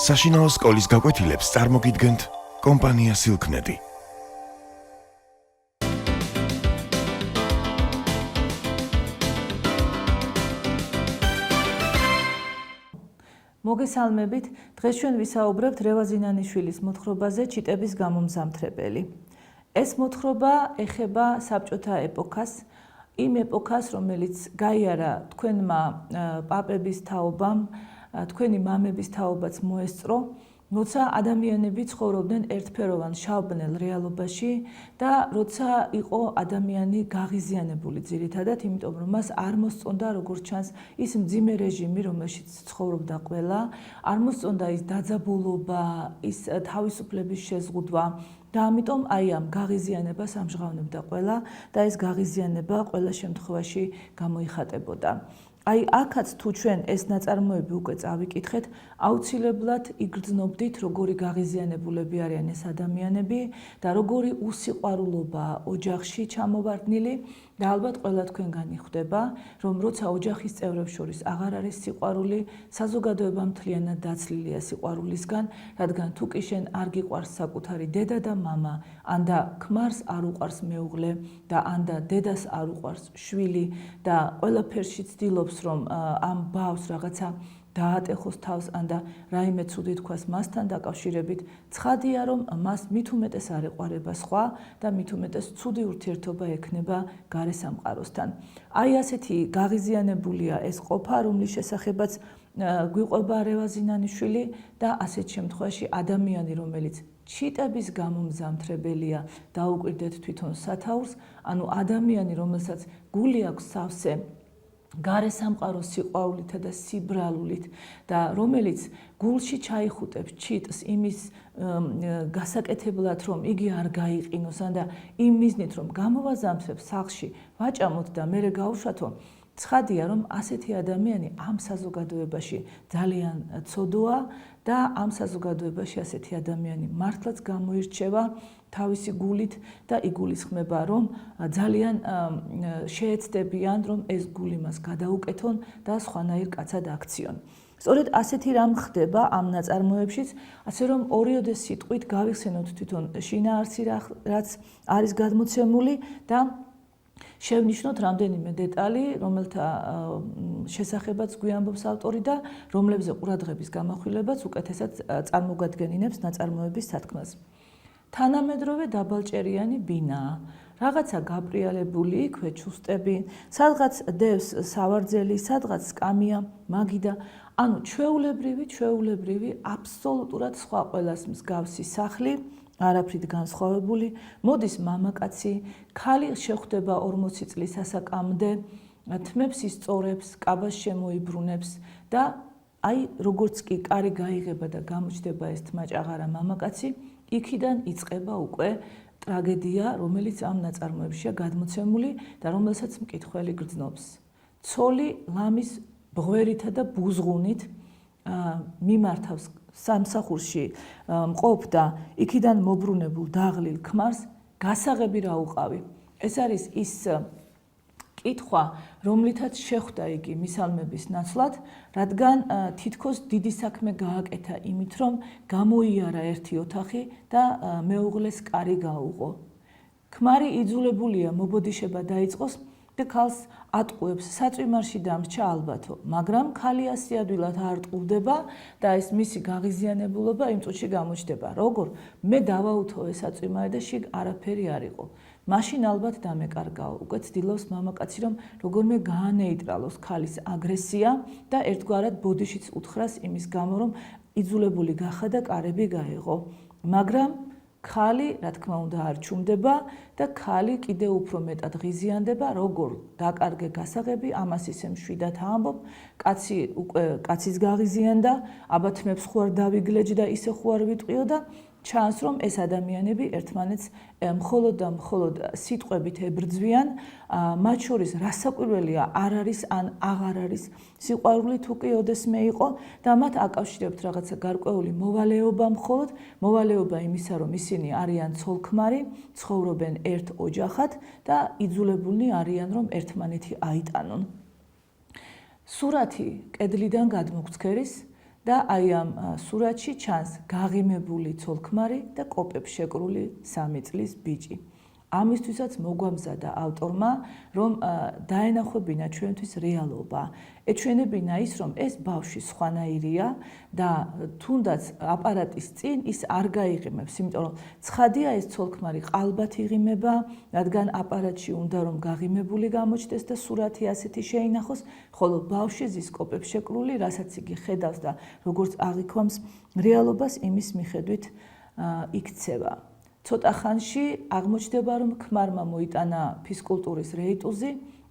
საშინაო სკოლის გაკვეთილებს წარმოგიდგენთ კომპანია სილქნეტი. მოგესალმებით, დღეს ჩვენ ვისაუბრებთ რევაზ ინანიშვილის მოთხრობაზე ჩიტების გამომზამთრებელი. ეს მოთხრობა ეხება საბჭოთა ეპოქას, იმ ეპოქას, რომელიც გაიარა თქვენმა პაპების თაობამ, თქვენი მამების თაობაც მოესწრო, როცა ადამიანები ცხოვრობდნენ ერთფეროვან შავბნელ რეალობაში და როცა იყო ადამიანი გაღიზიანებული ძირითადად, იმიტომ რომ მას არ მოსწონდა როგორც ჩანს ის მძიმე რეჟიმი, რომელშიც ცხოვრობდა ყველა, არ მოსწონდა ის დაძაბულობა, ის თავისუფლების შეზღუდვა და ამიტომ აი ამ გაღიზიანებას ამჟღავნებდა ყველა და ეს გაღიზიანება ყველა შემთხვევაში გამოიხატებოდა. აი აქაც თუ ჩვენ ეს ნაწარმოები უკვე წავიკითხეთ, აუცილებლად იგრძნობდით, როგორი გაღიზიანებულები არიან ეს ადამიანები და როგორი უსიყვარულობა ოჯახში ჩამოვარდნილი და ალბათ ყველა თქვენგანი ხვდება, რომ როცა ოჯახის წევრებს შორის აღარ არის სიყვარული, საზოგადოება მთლიანად დაცლილია სიყვარულისგან, რადგან თუ კი შენ არ გიყვარს საკუთარი დედა და მამა, ან და ქმარს არ უყვარს მეუღლე და ან და დედას არ უყვარს შვილი და ყველაფერში ცდილობს რომ ამ ბავშვს რაღაცა დაატეხოს თავს ან და რაიმე ცუდი თქვას მასთან დაკავშირებით, ცხადია რომ მას მით უმეტეს არ ეყვარება სხვა და მით უმეტეს ცუდი ურთიერთობა ექნება გარე სამყაროსთან. აი ასეთი გაღიზიანებულია ეს ყოფა, რომლის შესახებაც გვიყვება რევაზ ინანიშვილი და ასეთ შემთხვევაში ადამიანი, რომელიც ჩიტების გამომზამთრებელია, დაუკვირდეთ თვითონ სათაურს, ანუ ადამიანი, რომელსაც გული აქვს სავსე გარე სამყაროს სიყვარულითა და სიბრალულით და რომელიც გულში ჩაიხუტებს ჩიტს იმის გასაკეთებლად, რომ იგი არ გაიყინოს ან და იმ მიზნით, რომ გამოვაზამთრებს სახლში ვაჭამოთ და მერე გავუშვათო, ცხადია, რომ ასეთი ადამიანი ამ საზოგადოებაში ძალიან ცოდოა და ამ საზოგადოებაში ასეთი ადამიანი მართლაც გამოირჩევა თავისი გულით და იგულისხმება, რომ ძალიან შეეცდებიან, რომ ეს გული მას გადაუკეთონ და სხვანაირ კაცად აქციონ. სწორედ ასეთი რამ ხდება ამ ნაწარმოებშიც, ასე რომ ორიოდე სიტყვით გავიხსენოთ თვითონ შინაარსი, რაც არის გადმოცემული და შევნიშნოთ რამდენიმე დეტალი, რომელთა შესახებაც გვიამბობს ავტორი და რომლებზე ყურადღების გამახვილებაც უკეთესად წარმოგადგენინებს ნაწარმოების სათქმას. თანამედროვე დაბალჭერიანი ბინაა, რაღაცა გაპრიალებული იქვე ჩუსტები, სადღაც დევს სავარძელი, სადღაც სკამია, მაგიდა, ანუ ჩვეულებრივი, აბსოლუტურად სხვა ყველას მსგავსი სახლი, არაფრით განსხვავებული, მოდის მამაკაცი, ქალი შეხვდება 40 წლის ასაკამდე, თმებს ისწორებს, კაბას შემოიბრუნებს და აი როგორც კი კარი გაიღება და გამოჩნდება ეს თმაჭაღარა მამაკაცი, იქიდან იწყება უკვე ტრაგედია, რომელიც ამ ნაწარმოებშია გადმოცემული და რომელსაც მკითხველი გრძნობს. ცოლი ლამის ბღვერითა და ბუზღუნით მიმართავს სამსახურში მყოფ და იქიდან მობრუნებულ დაღლილ ქმარს გასაღები რა უყავი. ეს არის ის კითხვა, რომლითაც შეხვდა იგი მისალმების ნაცვლად, რადგან თითქოს დიდი საქმე გააკეთა იმით, რომ გამოიარა ერთი ოთახი და მეუღლეს კარი გაუღო. ქმარი იძულებულია მობოდიშება დაიწყოს და ქალს ატყუებს, საწვიმარში დამრჩა ალბათო, მაგრამ ქალი ასე ადვილად არ ტყუდება და ეს მისი გაღიზიანებულობა იმ წუთში გამოჩნდება. როგორ? მე დავაუთო ეს საწვიმარი და შიგ არაფერი არ იყო. მაშინ ალბათ დამეკარგაო. უკვე ცდილობს მამაკაცი, რომ როგორმე გაანეიტრალოს ქალის აგრესია და ერთგვარად ბოდიშიც უთხრას იმის გამო, რომ იძულებული გახდა და კარები გაეღო. მაგრამ ქალი, რა თქმა უნდა, არ ჩუმდება და ქალი კიდევ უფრო მეტად ღიზიანდება, როგორ დაკარგე გასაღები, ამას ისე მშვიდად ამბობ, კაცი უკვე კაცის გაღიზიანდა, აბა თმებს ხო არ დავიგლეჯ და ისე ხო არ ვიტყვიო და ჩანს, რომ ეს ადამიანები ერთმანეთს მხოლოდ და მხოლოდ სიტყვებით ებრძვიან, მათ შორის რასაკვირველია არ არის ან აღარ არის სიყვარული თუ კი ოდესმე იყო და მათ აკავშირებთ რაღაცა გარკვეული მოვალეობა მხოლოდ, მოვალეობა იმისა, რომ ისინი არიან ცოლ-ქმარი, ცხოვრობენ ერთ ოჯახად და იძულებულნი არიან, რომ ერთმანეთი აიტანონ. სურათი კედლიდან გადმოგცქერის და აი ამ სურათში ჩანს გაღიმებული ცოლ-ქმარი და კოპებს შეკრული 3 წლის ბიჭი. ამისთვისაც მოგვამზადა ავტორმა, რომ დაენახვებინა ჩვენთვის რეალობა. ეჩვენებინა ის, რომ ეს ბავშვი სხვანაირია და თუნდაც აპარატის წინ ის არ გაიღიმებს, იმიტომ რომ ცხადია ეს ცოლ-ქმარი ყალბად იღიმება, რადგან აპარატში უნდა რომ გაღიმებული გამოჩნდეს და სურათი ასეთი შეინახოს, ხოლო ბავშვი ზის კოპებს შეკრული, რასაც იგი ხედავს და როგორც აღიქვამს რეალობას, იმის მიხედვით იქცევა. ცოტა ხანში აღმოჩნდება, რომ ქმარმა მოიტანა ფიზკულტურის რეიტუზი,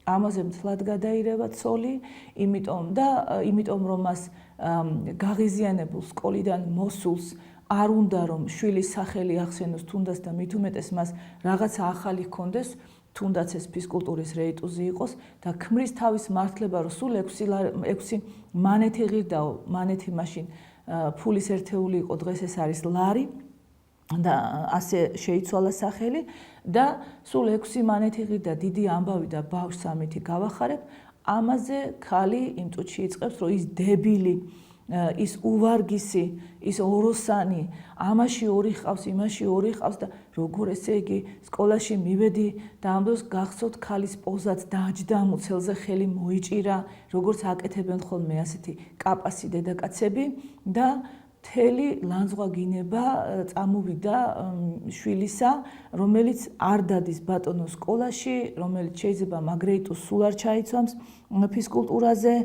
ამაზე მთლად გადაირევა ცოლი, იმიტომ რომ მას გაღიზიანებულ სკოლიდან მოსულს არ უნდა რომ შვილის სახელი ახსენოს თუნდაც და მით უმეტეს მას რაღაცა ახალი ჰქონდეს, თუნდაც ეს ფიზკულტურის რეიტუზი იყოს და ქმრის თავის მართლება, რომ სულ 6 მანეთი ღირდაო, მანეთი მაშინ ფულის ერთეული იყო, დღეს ეს არის ლარი. და ასე შეიცვალა სახელი და სულ 6 მანეთი ღირდა დიდი ამბავი და ბავშვს ამითი გავახარებ, ამაზე ქალი იმ წუთში იწყებს, რომ ის დებილი, ის უვარგისი, ის ოროსანი, ამაში 2 ყავს, იმაში 2 ყავს და როგორ ესე იგი სკოლაში მივედი და ამ დროს გახსოვთ ქალის პოზაც დაჯდა, მუცელზე ხელი მოიჭირა, როგორც აკეთებენ ხოლმე ასეთი კაპასი დედაკაცები და მთელი ლანძღვაგინება წამოვიდა შვილისა, რომელიც არ დადის ბატონო სკოლაში, რომელიც შეიძლება მაგრეიტუს სულ არ ჩაიცვამს ფიზკულტურაზე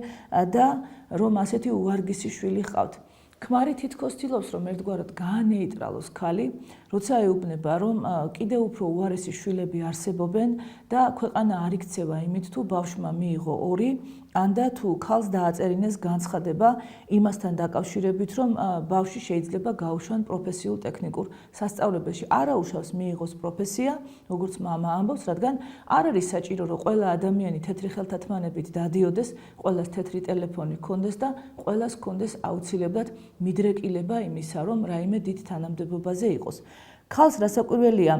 და რომ ასეთი უვარგისი შვილი ჰყავთ. ქმარი თითქოს ცდილობს, რომ ერთგვარად გაანეიტრალოს ქალი, როცა ეუბნება, რომ კიდევ უფრო უარესი შვილები არსებობენ და ქვეყანა არ იქცევა იმით, თუ ბავშვმა მიიღო 2, ან და თუ ქალს დააწერინეს განცხადება იმასთან დაკავშირებით, რომ ბავშვი შეიძლება გაუშვან პროფესიულ ტექნიკურ სასწავლებელში. არაუშავს მიიღოს პროფესია, როგორც მამა ამბობს, რადგან არ არის საჭირო, რომ ყველა ადამიანი თეთრი ხელთათმანებით დადიოდეს, ყველას თეთრი ტელეფონი ჰქონდეს და ყველას ჰქონდეს აუცილებლად მიდრეკილება იმისა, რომ რაიმე დიდ თანამდებობაზე იყოს. ქალს რასაკვირველია,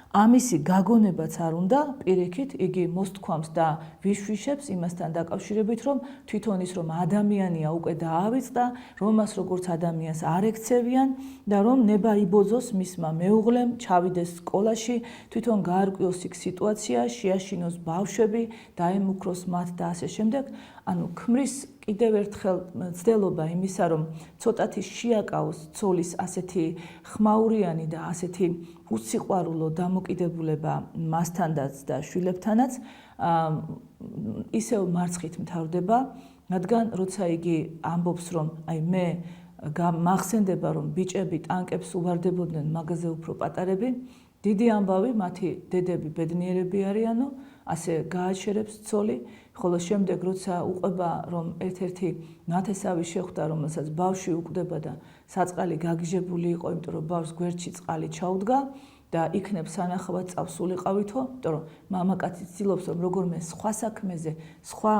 ამისი გაგონებაც არ უნდა, პირიქით იგი მოსთქვამს და ვიშვიშებს იმასთან დაკავშირებით, რომ თვითონ ის რომ ადამიანია უკვე დაავიწყდა, რომ მას როგორც ადამიანს არ ექცევიან და რომ ნება იბოძოს მისმა მეუღლემ, ჩავიდეს სკოლაში, თვითონ გაარკვიოს იქ სიტუაცია, შეაშინოს ბავშვები, დაემუქროს მათ და ასე შემდეგ. ანუ ქმრის კიდევ ერთხელ ცდელობა იმისა, რომ ცოტათი შეაკავოს ცოლის ასეთი ხმაურიანი და ასეთი უსიყვარულო დამოკიდებულება მასთანაც და შვილებთანაც, ისევ მარცხით მთავრდება, რადგან როცა იგი ამბობს, რომ აი მე მახსენდება, რომ ბიჭები ტანკებს უვარდებოდნენ, მაგაზე უფრო პატარები, დიდი ამბავი, მათი დედები ბედნიერები არიანო, ასე გააჩერებს ცოლი, ხოლო შემდეგ როცა უყვება, რომ ერთ-ერთი ნათესავი შეხვდა, რომელსაც ბავშვი უკვდება და საწყალი გაგიჟებული იყო, იმიტომ რომ ბავშვს გვერდში წყალი ჩაუდგა და იქნებ სანახავად წავსულიყავითო, იმიტომ რომ მამაკაცი ცდილობს, რომ როგორმე სხვა საქმეზე, სხვა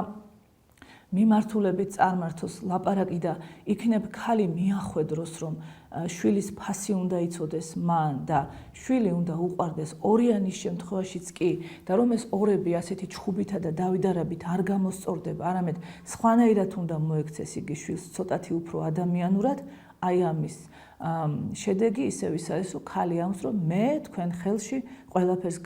მიმართულებით წარმართოს ლაპარაკი და იქნებ ქალი მიახვედროს, რომ შვილის ფასი უნდა იცოდეს მან და შვილი უნდა უყვარდეს ორიანის შემთხვევაშიც კი და რომ ეს ორები ასეთი ჩხუბითა და დავიდარებით არ გამოსწორდება, არამედ სხვანაირად უნდა მოექცეს იგი შვილს ცოტათი უფრო ადამიანურად, აი ამის შედეგი ისევ ის არის, რომ ქალი ამბობს, რომ მე თქვენ ხელში ყველაფერს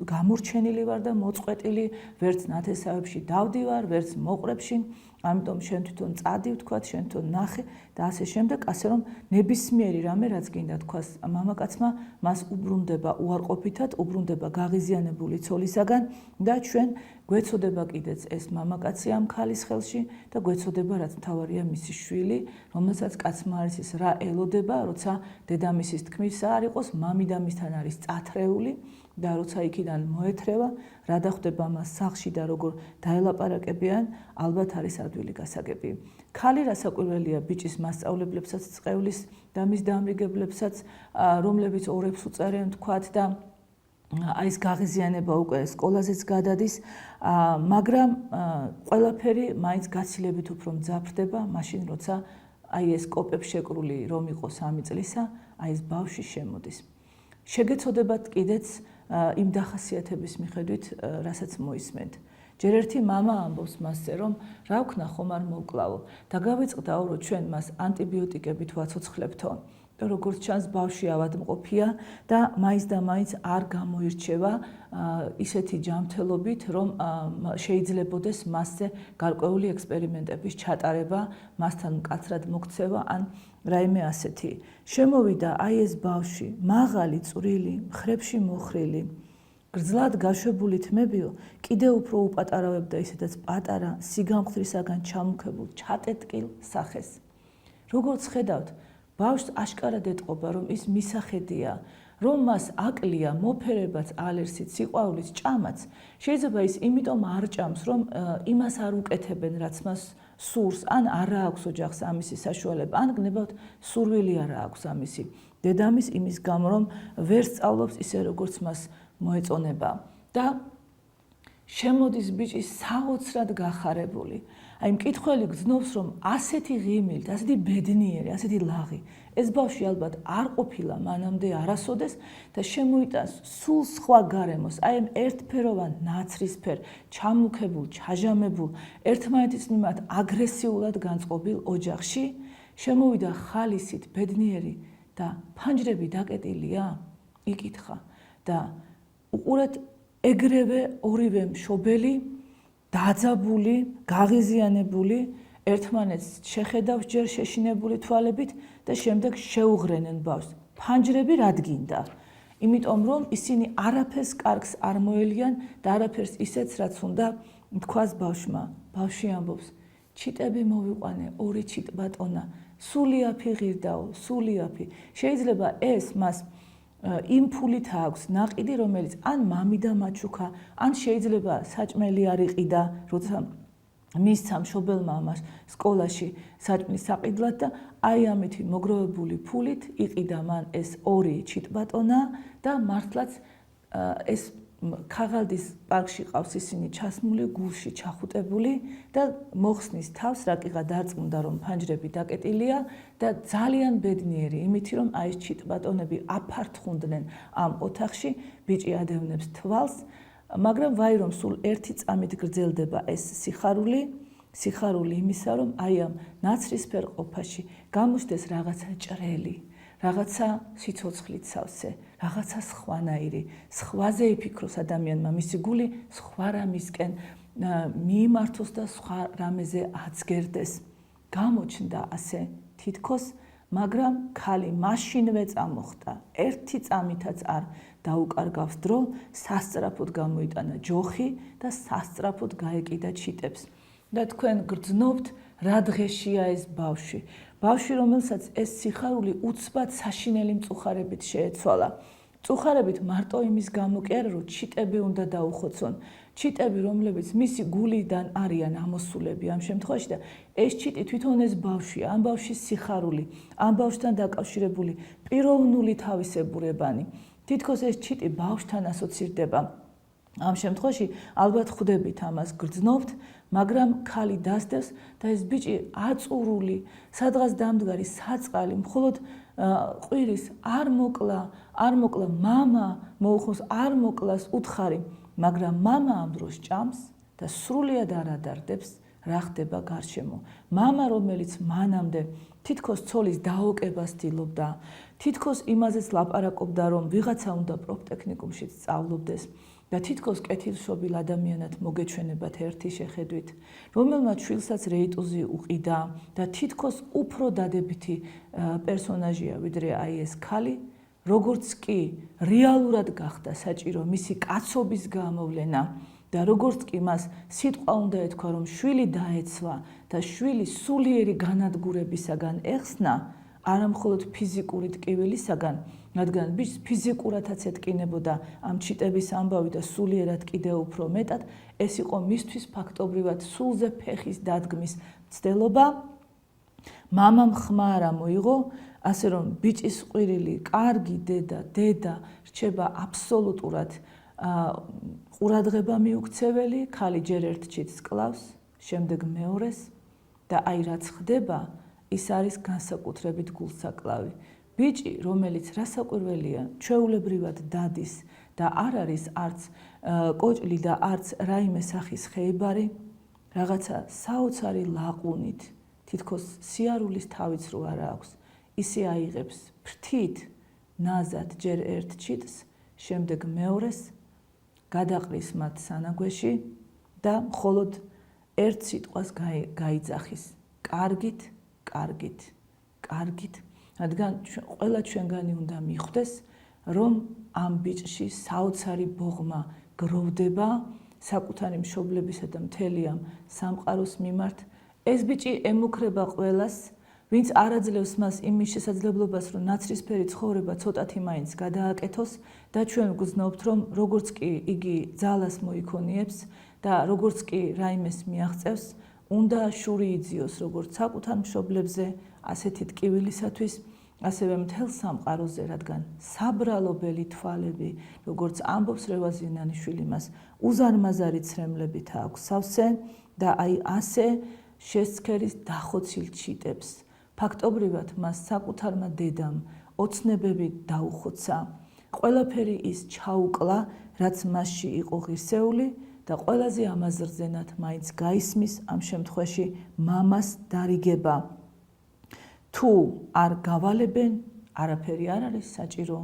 გამორჩენილი ვარ და მოწყვეტილი, ვერც ნათესავებში დავდივარ, ვერც მოყრებში, ამიტომ შენ თვითონ წადი ვთქვათ, შენ თვითონ ნახე და ასე შემდეგ, ასე რომ ნებისმიერი რამე, რაც გინდა თქვას მამაკაცმა, მას უბრუნდება უარყოფითად, უბრუნდება გაღიზიანებული ცოლისაგან და ჩვენ გვეცოდება კიდეც ეს მამაკაცი ამ ქალის ხელში და გვეცოდება, რაც მთავარია მისი შვილი, რომელსაც კაცმა არის ის რა ელოდება, როცა დედამისის თქმისა არ იყოს, მამიდამისთან არის წათრეული და როცა იქიდან მოეთრევა, რა დახვდება მას სახლში და როგორ დაელაპარაკებიან, ალბათ არის ადვილი გასაგები. ქალი რასაკვირველია ბიჭის მასწავლებლებსაც, წყევლის და მის დამრიგებლებსაც, რომლებიც ორებს უწერენ თქვათ და აი ეს გაღიზიანება უკვე სკოლაზეც გადადის, მაგრამ ყველაფერი მაინც გაცილებით უფრო მძაფრდება, მაშინ როცა აი ეს კოპებს შეკრული რომ იყო 3 წლისა, აი ეს ბავშვი შემოდის. შეგეცოდებათ კიდეც იმ დახასიათების მიხედვით, რასაც მოისმენთ. ჯერ ერთი მამა ამბობს მასზე, რომ რა ვქნა ხომ არ მოვკლავო და გავიწყდაო, რომ ჩვენ მას ანტიბიოტიკებით ვაცოცხლებთო. როგორც ჩანს, ბავშვი ავადმყოფია და მაინც და მაინც არ გამოირჩევა ისეთი ჯანმრთელობით, რომ შეიძლებოდეს მასზე გარკვეული ექსპერიმენტების ჩატარება, მასთან მკაცრად მოქცევა ან რაიმე ასეთი. შემოვიდა აი ეს ბავშვი, მაღალი, წვრილი, მხრებში მოხრილი, გრძლად გაშვებული თმებიო, კიდევ უფრო უპატარავებდა ისედაც პატარა, სიგამხდრისაგან ჩამუქებულ, ჩატეტკილ სახეს. როგორც ხედავთ, ბავშვს აშკარად ეტყობა, რომ ის მისახედია, რომ მას აკლია მოფერებაც, ალერსით, სიყვარულიც, ჭამაც. შეიძლება ის იმიტომ არ ჭამს, რომ იმას არ უკეთებენ, რაც მას სურს, ან არ აქვს ოჯახს ამისი საშუალება, ან გნებავთ სურვილი არ აქვს ამისი. დედამის იმის გამო, რომ ვერ სწავლობს ისე, როგორც მას მოეწონება და შემოდის ბიჭი საოცრად გახარებული. აი მკითხველი გძნობს, რომ ასეთი ღიმილით, ასეთი ბედნიერი, ასეთი ლაღი, ეს ბავშვი ალბათ არ ყოფილა მანამდე არასოდეს და შემოიტანს სულ სხვა გარემოს, აი ამ ერთფეროვან, ნაცრისფერ, ჩამუქებულ, ჩაჟამებულ, ერთმანეთის მიმართ აგრესიულად განწყობილ ოჯახში, შემოვიდა ხალისით, ბედნიერი და ფანჯრები დაკეტილია? იკითხა და უყურეთ ეგრევე ორივე მშობელი დაძაბული, გაღიზიანებული, ერთმანეთს შეხედავს ჯერ შეშინებული თვალებით და შემდეგ შეუღრენენ ბავშვს. ფანჯრები რადგინდა? იმიტომ რომ ისინი არაფერს კარგს არ მოელიან და არაფერს ისეც, რაც უნდა თქვას ბავშვმა. ბავშვი ამბობს, ჩიტები მოვიყვანე, 2 ჩიტბატონა, სულიაფი ღირდაო, სულიაფი. შეიძლება ეს მას იმ ფულით აქვს ნაყიდი, რომელიც ან მამიდან მაჩუქა, ან შეიძლება საჭმელი არ იყიდა, როცა მისცა მშობელმა მას სკოლაში საჭმლის საყიდლად და აი ამითი მოგროვებული ფულით იყიდა მან ეს 2 ჩიტბატონა და მართლაც ეს ქაღალდის პარკში ყავს ისინი ჩასმული, გულში ჩახუტებული და მოხსნის თავს, რაკიღა დარწმუნდა, რომ ფანჯრები დაკეტილია და ძალიან ბედნიერი იმითი, რომ აი ეს ჩიტბატონები აფართხუნდნენ ამ ოთახში, ბიჭი ადევნებს თვალს, მაგრამ ვაი რომ სულ 1 წამით გრძელდება ეს სიხარული იმისა, რომ აი ამ ნაცრისფერ ყოფაში გამოჩნდეს რაღაცა ჭრელი, რაღაცა სიცოცხლით სავსე, რაღაცა სხვანაირი, სხვაზე იფიქროს ადამიანმა, მისი გული სხვა რამისკენ მიიმართოს და სხვა რამეზე აცგერდეს. გამოჩნდა ასე თითქოს, მაგრამ ქალი მაშინვე წამოხტა, 1 წამითაც არ დაუკარგავს დრო, სასწრაფოდ გამოიტანა ჯოხი და სასწრაფოდ გაეკიდა ჩიტებს. და თქვენ გრძნობთ, რა დღეშია ეს ბავშვი. ბავშვი, რომელსაც ეს სიხარული უცბად საშინელი მწუხარებით შეეცვალა. მწუხარებით მარტო იმის გამო კი არა, რომ ჩიტები უნდა დაუხოცონ. ჩიტები, რომლებიც მისი გულიდან არიან ამოსულები ამ შემთხვევაში და ეს ჩიტი თვითონ ეს ბავშვია, ამ ბავშვის სიხარული, ამ ბავშვთან დაკავშირებული პიროვნული თავისებურებანი. თითქოს ეს ჩიტი ბავშვთან ასოცირდება. ამ შემთხვევაში ალბათ ხვდებით ამას, გრძნობთ, მაგრამ ქალი დასდევს და ეს ბიჭი აწურული, სადღაც დამდგარი საწყალი, მხოლოდ ყვირის არ მოკლა, მამა მოუხმოს, არ მოკლას უთხარი, მაგრამ მამა ამ დროს ჭამს და სრულიად არ ადარდებს, რა ხდება გარშემო. მამა, რომელიც მანამდე თითქოს ცოლის დაოკებას ცდილობდა, თითქოს იმაზეც ლაპარაკობდა, რომ ვიღაცა უნდა პროფტექნიკუმშიც სწავლობდეს და თითქოს კეთილშობილ ადამიანად მოგეჩვენებათ ერთი შეხედვით, რომელმაც შვილსაც რეიტუზი უყიდა და თითქოს უფრო დადებითი პერსონაჟია, ვიდრე აი ეს ქალი, როგორც კი რეალურად გახდა საჭირო მისი კაცობის გამოვლენა და როგორც კი მას სიტყვა უნდა ეთქვა, რომ შვილი დაეცვა და შვილი სულიერი განადგურებისაგან ეხსნა, არა მხოლოდ ფიზიკური ტკივილისაგან, რადგან ბიჭს ფიზიკურადაც ეთკინებოდა ამ ჩიტების ამბავი და სულიერად კიდევ უფრო მეტად, ეს იყო მისთვის ფაქტობრივად სულზე ფეხის დადგმის მცდელობა. მამამ ხმა არ მოიღო, ასე რომ ბიჭის ყვირილი, კარგი დედა რჩება აბსოლუტურად ყურადღება მიუქცეველი, ქალი ჯერ ერთ ჩიტს კლავს, შემდეგ მეორეს და აი რაც ხდება, ის არის განსაკუთრებით გულსაკლავი. ბიჭი, რომელიც რასაკვირველია, ჩვეულებრივად დადის და არ არის არც კოჭლი და არც რაიმე სახის ხეებარი, რაღაცა საოცარი ლაყუნით, თითქოს სიარულის თავიც რო არა აქვს, ისე აიღებს ფრთით ნაზად ჯერ ერთ ჩიტს, შემდეგ მეორეს, გადაყრის მათ სანაგვეში და მხოლოდ ერთ სიტყვას გაიძახის. კარგით, კარგით, კარგით. რადგან ყველა ჩვენგანი უნდა მიხვდეს, რომ ამ ბიჭში საოცარი ბოღმა გროვდება საკუთარი მშობლებისა და მთელი ამ სამყაროს მიმართ. ეს ბიჭი ემუქრება ყველას, ვინც არ აძლევს მას იმის შესაძლებლობას, რომ ნაცრისფერი ცხოვრება ცოტათი მაინც გადააკეთოს და ჩვენ გვგზნობთ, რომ როგორც კი იგი ძალას მოიქონიებს და როგორც კი რაიმეს მიაღწევს, უნდა შური იძიოს როგორც საკუთარ მშობლებზე, ასეთი ტკივილისათვის, ასევე მთელ სამყაროზე, რადგან საბრალობელი თვალები, როგორც ამბობს რევაზი ინანიშვილი, მას უზარმაზარი ცრემლებით აქვს სავსე და აი ასე შესცქერის დახოცილ ჩიტებს. ფაქტობრივად მას საკუთარმა დედამ ოცნებები დაუხოცა. ყველაფერი ის ჩაუკლა, რაც მასში იყო ღირსეული და ყველაზე ამაზრზენად მაინც გაისმის ამ შემთხვევაში მამას დარიგება. თუ არ გავალებენ, არაფერი არ არის საჭირო.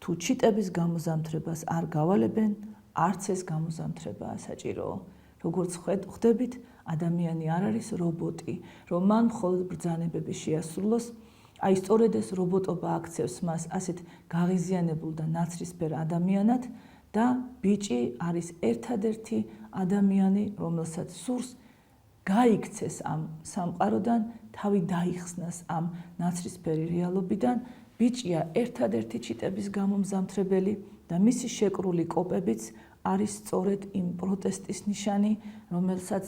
თუ ჩიტების გამოზამთრებას არ გავალებენ, არც ეს გამოზამთრებაა საჭირო. როგორც ხვდებით, ადამიანი არ არის რობოტი, რომ მან მხოლოდ ბრძანებები შეასრულოს. აი სწორედ ეს რობოტობა აქცევს მას ასეთ გაღიზიანებულ და ნაცრისფერ ადამიანად და ბიჭი არის ერთადერთი ადამიანი, რომელსაც სურს გაიქცეს ამ სამყაროდან, თავი დაიხსნას ამ ნაცრისფერი რეალობიდან. ბიჭია ერთადერთი ჩიტების გამომზამთრებელი და მისი შეკრული კოპებიც არის სწორედ იმ პროტესტის ნიშანი, რომელსაც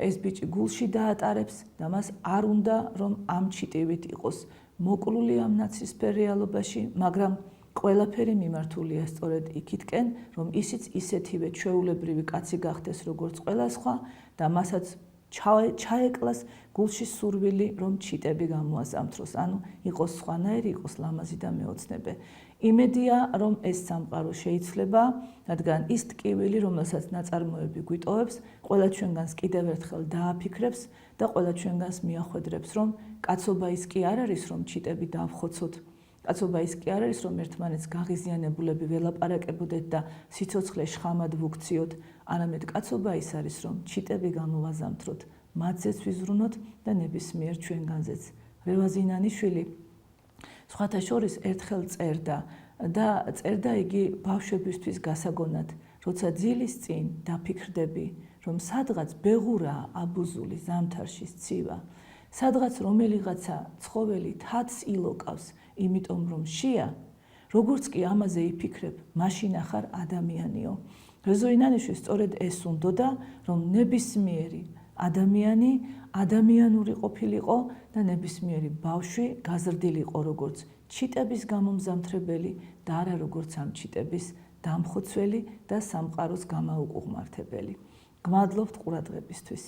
ეს ბიჭი გულში დაატარებს და მას არ უნდა, რომ ამ ჩიტივით იყოს მოკლული ამ ნაცრისფერ რეალობაში, მაგრამ ყველაფერი მიმართულია სწორედ იქითკენ, რომ ისიც ისეთივე ჩვეულებრივი კაცი გახდეს, როგორც ყველა სხვა და მასაც ჩაეკლას გულში სურვილი, რომ ჩიტები გამოაზამთროს, ანუ იყოს სხვანაირი, იყოს ლამაზი და მეოცნებე. იმედია, რომ ეს სამყარო შეიცვლება, რადგან ის ტკივილი, რომელსაც ნაწარმოები გვიტოვებს, ყველა ჩვენგანს კიდევ ერთხელ დააფიქრებს და ყველა ჩვენგანს მიახვედრებს, რომ კაცობა ის კი არ არის, რომ ჩიტები დავხოცოთ. კაცობა ის კი არ არის, რომ ერთმანეთს გაღიზიანებულები ველაპარაკებოდეთ და სიცოცხლე შხამად ვუქციოთ, არამედ კაცობა ის არის, რომ ჩიტები გამოვაზამთროთ, მათზეც ვიზრუნოთ და ნებისმიერ ჩვენგანზეც. რევაზი ინანიშვილი სხვათა შორის ერთხელ წერდა და წერდა იგი ბავშვებისთვის გასაგონად, როცა ძილის წინ დაფიქრდები, რომ სადღაც ბეღურაა აბუზული ზამთარში სცივა, სადღაც რომელიღაცა ცხოველი თათს ილოკავს, იმიტომ რომ შია, როგორც კი ამაზე იფიქრებ, მაშინ ახარ ადამიანიო. რეზო ინანიშვილი სწორედ ეს უნდოდა, რომ ნებისმიერი ადამიანი ადამიანური ყოფილიყო და ნებისმიერი ბავშვი გაზრდილიყო როგორც ჩიტების გამომზამთრებელი და არა როგორც ამ ჩიტების დამხოცველი და სამყაროს გამაუკუღმართებელი. გმადლობთ ყურადღებისთვის.